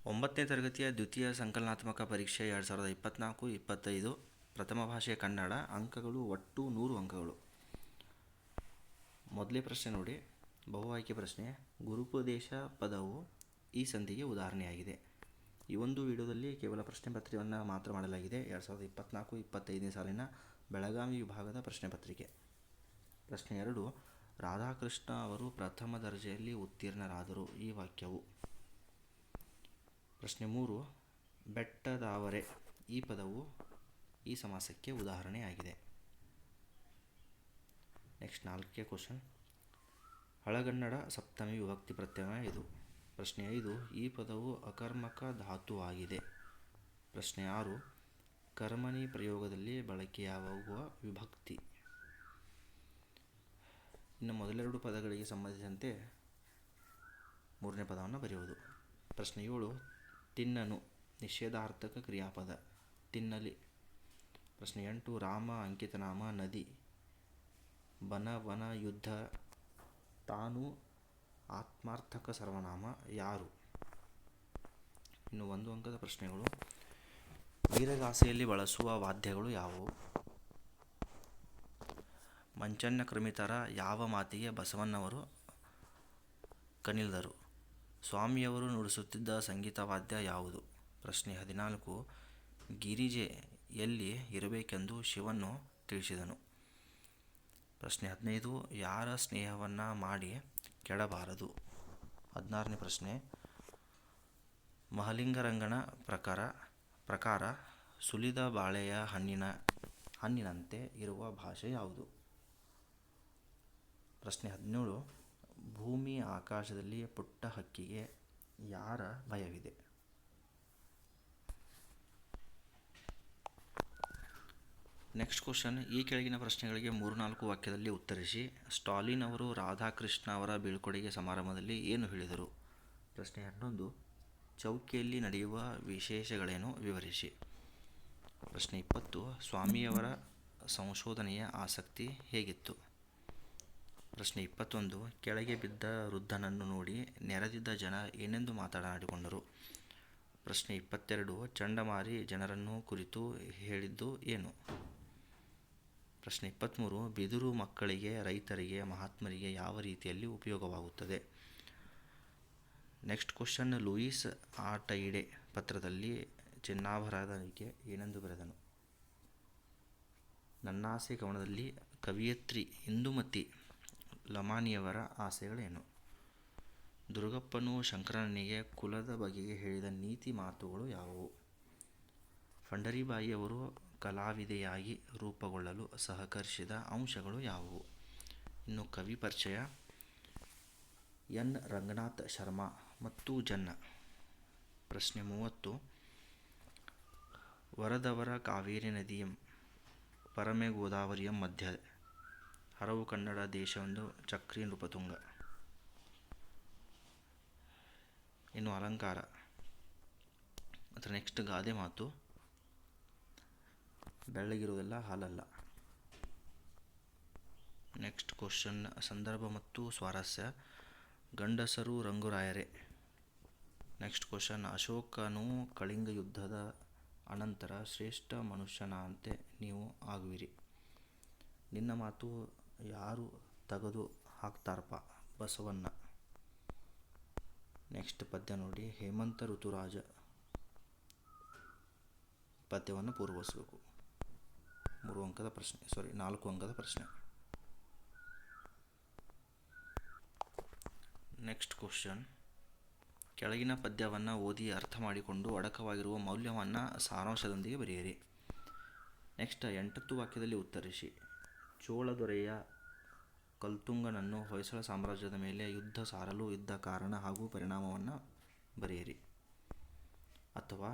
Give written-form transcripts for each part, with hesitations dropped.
9ನೇ ತರಗತಿಯ ದ್ವಿತೀಯ ಸಂಕಲನಾತ್ಮಕ ಪರೀಕ್ಷೆ 2024-25 ಪ್ರಥಮ ಭಾಷೆ ಕನ್ನಡ. ಅಂಕಗಳು ಒಟ್ಟು 100 ಅಂಕಗಳು. ಮೊದಲೇ ಪ್ರಶ್ನೆ ನೋಡಿ, ಬಹು ಆಯ್ಕೆ ಪ್ರಶ್ನೆ. ಗುರುಪದೇಶ ಪದವು ಈ ಸಂಧಿಗೆ ಉದಾಹರಣೆಯಾಗಿದೆ. ಈ ಒಂದು ವಿಡಿಯೋದಲ್ಲಿ ಕೇವಲ ಪ್ರಶ್ನೆ ಪತ್ರಿಕೆಯನ್ನು ಮಾತ್ರ ಮಾಡಲಾಗಿದೆ. 2024-25ನೇ ಸಾಲಿನ ಬೆಳಗಾವಿ ವಿಭಾಗದ ಪ್ರಶ್ನೆ ಪತ್ರಿಕೆ. ಪ್ರಶ್ನೆ 2, ರಾಧಾಕೃಷ್ಣ ಅವರು ಪ್ರಥಮ ದರ್ಜೆಯಲ್ಲಿ ಉತ್ತೀರ್ಣರಾದರು. ಈ ವಾಕ್ಯವು. ಪ್ರಶ್ನೆ 3, ಬೆಟ್ಟದಾವರೆ ಈ ಪದವು ಈ ಸಮಾಸಕ್ಕೆ ಉದಾಹರಣೆಯಾಗಿದೆ. ನೆಕ್ಸ್ಟ್ 4ನೇ ಕ್ವಶನ್. ಹಳಗನ್ನಡ ಸಪ್ತಮಿ ವಿಭಕ್ತಿ ಪ್ರತ್ಯಯ ಇದು. ಪ್ರಶ್ನೆ 5, ಈ ಪದವು ಅಕರ್ಮಕ ಧಾತುವಾಗಿದೆ. ಪ್ರಶ್ನೆ 6, ಕರ್ಮಣಿ ಪ್ರಯೋಗದಲ್ಲಿ ಬಳಕೆಯಾಗುವ ವಿಭಕ್ತಿ. ಇನ್ನು ಮೊದಲೆರಡು ಪದಗಳಿಗೆ ಸಂಬಂಧಿಸಿದಂತೆ ಮೂರನೇ ಪದವನ್ನು ಬರೆಯುವುದು. ಪ್ರಶ್ನೆ 7, ತಿನ್ನನು ನಿಷೇಧಾರ್ಥಕ ಕ್ರಿಯಾಪದ, ತಿನ್ನಲಿ. ಪ್ರಶ್ನೆ 8, ರಾಮ ಅಂಕಿತನಾಮ, ನದಿ. ಬನ ಯುದ್ಧ, ತಾನು ಆತ್ಮಾರ್ಥಕ ಸರ್ವನಾಮ, ಯಾರು. ಇನ್ನು 1 ಅಂಕದ ಪ್ರಶ್ನೆಗಳು. ವೀರಗಾಸೆಯಲ್ಲಿ ಬಳಸುವ ವಾದ್ಯಗಳು ಯಾವುವು. ಮಂಚಣ್ಣ ಕ್ರಮಿತರ ಯಾವ ಮಾತಿಗೆ ಬಸವಣ್ಣವರು ಕನಿಲ್ದರು. ಸ್ವಾಮಿಯವರು ನುಡಿಸುತ್ತಿದ್ದ ಸಂಗೀತ ವಾದ್ಯ ಯಾವುದು. ಪ್ರಶ್ನೆ 14, ಗಿರಿಜೆ ಎಲ್ಲಿ ಇರಬೇಕೆಂದು ಶಿವನು ತಿಳಿಸಿದನು. ಪ್ರಶ್ನೆ 15, ಯಾರ ಸ್ನೇಹವನ್ನು ಮಾಡಿ ಕೆಡಬಾರದು. 16ನೇ ಪ್ರಶ್ನೆ, ಮಹಲಿಂಗರಂಗನ ಪ್ರಕಾರ ಸುಲಿದ ಬಾಳೆಯ ಹಣ್ಣಿನಂತೆ ಇರುವ ಭಾಷೆ ಯಾವುದು. ಪ್ರಶ್ನೆ 17, ಭೂಮಿ ಆಕಾಶದಲ್ಲಿ ಪುಟ್ಟ ಹಕ್ಕಿಗೆ ಯಾರ ಭಯವಿದೆ. Next question. ಈ ಕೆಳಗಿನ ಪ್ರಶ್ನೆಗಳಿಗೆ 3-4 ವಾಕ್ಯದಲ್ಲಿ ಉತ್ತರಿಸಿ. ಸ್ಟಾಲಿನ್ ಅವರು ರಾಧಾಕೃಷ್ಣ ಅವರ ಬೀಳ್ಕೊಡುಗೆ ಸಮಾರಂಭದಲ್ಲಿ ಏನು ಹೇಳಿದರು. ಪ್ರಶ್ನೆ 11, ಚೌಕಿಯಲ್ಲಿ ನಡೆಯುವ ವಿಶೇಷಗಳೇನು ವಿವರಿಸಿ. ಪ್ರಶ್ನೆ 20, ಸ್ವಾಮಿಯವರ ಸಂಶೋಧನೆಯ ಆಸಕ್ತಿ ಹೇಗಿತ್ತು. ಪ್ರಶ್ನೆ 21, ಕೆಳಗೆ ಬಿದ್ದ ವೃದ್ಧನನ್ನು ನೋಡಿ ನೆರೆದಿದ್ದ ಜನ ಏನೆಂದು ಮಾತನಾಡಿಕೊಂಡರು. ಪ್ರಶ್ನೆ 22, ಚಂಡಮಾರಿ ಜನರನ್ನು ಕುರಿತು ಹೇಳಿದ್ದು ಏನು. ಪ್ರಶ್ನೆ 23, ಬಿದಿರು ಮಕ್ಕಳಿಗೆ, ರೈತರಿಗೆ, ಮಹಾತ್ಮರಿಗೆ ಯಾವ ರೀತಿಯಲ್ಲಿ ಉಪಯೋಗವಾಗುತ್ತದೆ. Next question. ಲೂಯಿಸ್ ಆಟೈಡೆ ಪತ್ರದಲ್ಲಿ ಚಿನ್ನಾಭರಣಕ್ಕೆ ಏನೆಂದು ಬರೆದನು. ನನ್ನಾಸೆ ಕವನದಲ್ಲಿ ಕವಿಯತ್ರಿ ಇಂದುಮತಿ ಲಮಾನಿಯವರ ಆಸೆಗಳೇನು. ದುರ್ಗಪ್ಪನು ಶಂಕರನಿಗೆ ಕುಲದ ಬಗೆಗೆ ಹೇಳಿದ ನೀತಿ ಮಾತುಗಳು ಯಾವುವು. ಪಂಡರೀಬಾಯಿಯವರು ಕಲಾವಿದೆಯಾಗಿ ರೂಪುಗೊಳ್ಳಲು ಸಹಕರಿಸಿದ ಅಂಶಗಳು ಯಾವುವು. ಇನ್ನು ಕವಿ ಪರಿಚಯ. ಎನ್ ರಂಗನಾಥ್ ಶರ್ಮಾ ಮತ್ತು ಜನ್ನ. ಪ್ರಶ್ನೆ 30, ವರದವರ ಕಾವೇರಿ ನದಿಯಂ ಪರಮೆ ಗೋದಾವರಿಯಂ ಮಧ್ಯ ಹರವು ಕನ್ನಡ ದೇಶವೆಂದು ಚಕ್ರಿ ನೃಪತುಂಗ. ಇನ್ನು ಅಲಂಕಾರ. ಅಥವಾ ನೆಕ್ಸ್ಟ್ ಗಾದೆ ಮಾತು. ಬೆಳ್ಳಗಿರುವುದೆಲ್ಲ ಹಾಲಲ್ಲ. Next question. ಸಂದರ್ಭ ಮತ್ತು ಸ್ವಾರಸ್ಯ. ಗಂಡಸರು ರಂಗುರಾಯರೇ. Next question. ಅಶೋಕನು ಕಳಿಂಗ ಯುದ್ಧದ ಅನಂತರ ಶ್ರೇಷ್ಠ ಮನುಷ್ಯನಂತೆ ನೀವು ಆಗುವಿರಿ. ನಿನ್ನ ಮಾತು ಯಾರು ತೆಗೆದು ಹಾಕ್ತಾರಪ್ಪ, ಬಸವಣ್ಣ. ನೆಕ್ಸ್ಟ್ ಪದ್ಯ ನೋಡಿ. ಹೇಮಂತ ಋತುರಾಜ ಪದ್ಯವನ್ನು ಪೂರ್ವಗೊಳಿಸಬೇಕು. 4 ಅಂಕದ ಪ್ರಶ್ನೆ. Next question. ಕೆಳಗಿನ ಪದ್ಯವನ್ನು ಓದಿ ಅರ್ಥ ಮಾಡಿಕೊಂಡು ಅಡಕವಾಗಿರುವ ಮೌಲ್ಯವನ್ನು ಸಾರಾಂಶದೊಂದಿಗೆ ಬರೆಯಿರಿ. ನೆಕ್ಸ್ಟ್ 8 ವಾಕ್ಯದಲ್ಲಿ ಉತ್ತರಿಸಿ. ಚೋಳದೊರೆಯ ಕಲ್ತುಂಗನನ್ನು ಹೊಯ್ಸಳ ಸಾಮ್ರಾಜ್ಯದ ಮೇಲೆ ಯುದ್ಧ ಸಾರಲು ಇದ್ದ ಕಾರಣ ಹಾಗೂ ಪರಿಣಾಮವನ್ನು ಬರೆಯಿರಿ. ಅಥವಾ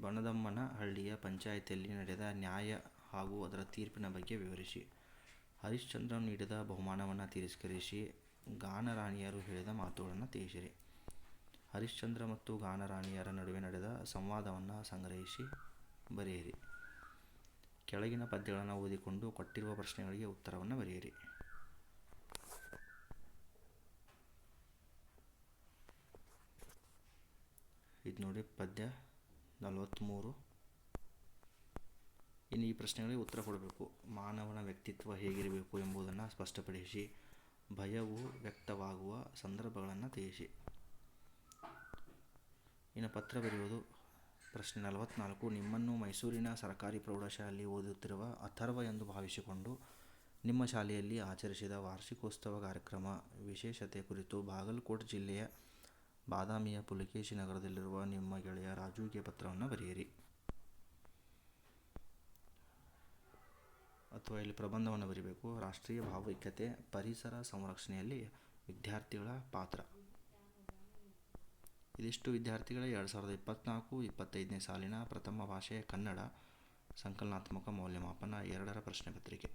ಬಣದಮ್ಮನಹಳ್ಳಿಯ ಪಂಚಾಯಿತಿಯಲ್ಲಿ ನಡೆದ ನ್ಯಾಯ ಹಾಗೂ ಅದರ ತೀರ್ಪಿನ ಬಗ್ಗೆ ವಿವರಿಸಿ. ಹರಿಶ್ಚಂದ್ರನು ನೀಡಿದ ಬಹುಮಾನವನ್ನು ತಿರಸ್ಕರಿಸಿ ಗಾನರಾಣಿಯರು ಹೇಳಿದ ಮಾತುಗಳನ್ನು ತಿಳಿಸಿರಿ. ಹರಿಶ್ಚಂದ್ರ ಮತ್ತು ಗಾನರಾಣಿಯರ ನಡುವೆ ನಡೆದ ಸಂವಾದವನ್ನು ಸಂಗ್ರಹಿಸಿ ಬರೆಯಿರಿ. ಕೆಳಗಿನ ಪದ್ಯಗಳನ್ನು ಓದಿಕೊಂಡು ಕೊಟ್ಟಿರುವ ಪ್ರಶ್ನೆಗಳಿಗೆ ಉತ್ತರವನ್ನು ಬರೆಯಿರಿ. ಇದು ನೋಡಿ ಪದ್ಯ 43. ಇನ್ನು ಈ ಪ್ರಶ್ನೆಗಳಿಗೆ ಉತ್ತರ ಕೊಡಬೇಕು. ಮಾನವನ ವ್ಯಕ್ತಿತ್ವ ಹೇಗಿರಬೇಕು ಎಂಬುದನ್ನು ಸ್ಪಷ್ಟಪಡಿಸಿ. ಭಯವು ವ್ಯಕ್ತವಾಗುವ ಸಂದರ್ಭಗಳನ್ನು ತಿಳಿಸಿ. ಇನ್ನು ಪತ್ರ ಬರೆಯುವುದು. ಪ್ರಶ್ನೆ 44. ನಿಮ್ಮನ್ನು ಮೈಸೂರಿನ ಸರ್ಕಾರಿ ಪ್ರೌಢಶಾಲೆಯಲ್ಲಿ ಓದುತ್ತಿರುವ ಅಥರ್ವ ಎಂದು ಭಾವಿಸಿಕೊಂಡು ನಿಮ್ಮ ಶಾಲೆಯಲ್ಲಿ ಆಚರಿಸಿದ ವಾರ್ಷಿಕೋತ್ಸವ ಕಾರ್ಯಕ್ರಮ ವಿಶೇಷತೆ ಕುರಿತು ಬಾಗಲಕೋಟೆ ಜಿಲ್ಲೆಯ ಬಾದಾಮಿಯ ಪುಲಕೇಶಿ ನಗರದಲ್ಲಿರುವ ನಿಮ್ಮ ಗೆಳೆಯ ರಾಜುಗೆ ಪತ್ರವನ್ನು ಬರೆಯಿರಿ. ಅಥವಾ ಇಲ್ಲಿ ಪ್ರಬಂಧವನ್ನು ಬರೀಬೇಕು. ರಾಷ್ಟ್ರೀಯ ಭಾವೈಕ್ಯತೆ, ಪರಿಸರ ಸಂರಕ್ಷಣೆಯಲ್ಲಿ ವಿದ್ಯಾರ್ಥಿಗಳ ಪಾತ್ರ. ಇದಿಷ್ಟು ವಿದ್ಯಾರ್ಥಿಗಳ 2024-25ನೇ ಸಾಲಿನ ಪ್ರಥಮ ಭಾಷೆ ಕನ್ನಡ ಸಂಕಲನಾತ್ಮಕ ಮೌಲ್ಯಮಾಪನ 2ರ ಪ್ರಶ್ನೆ ಪತ್ರಿಕೆ.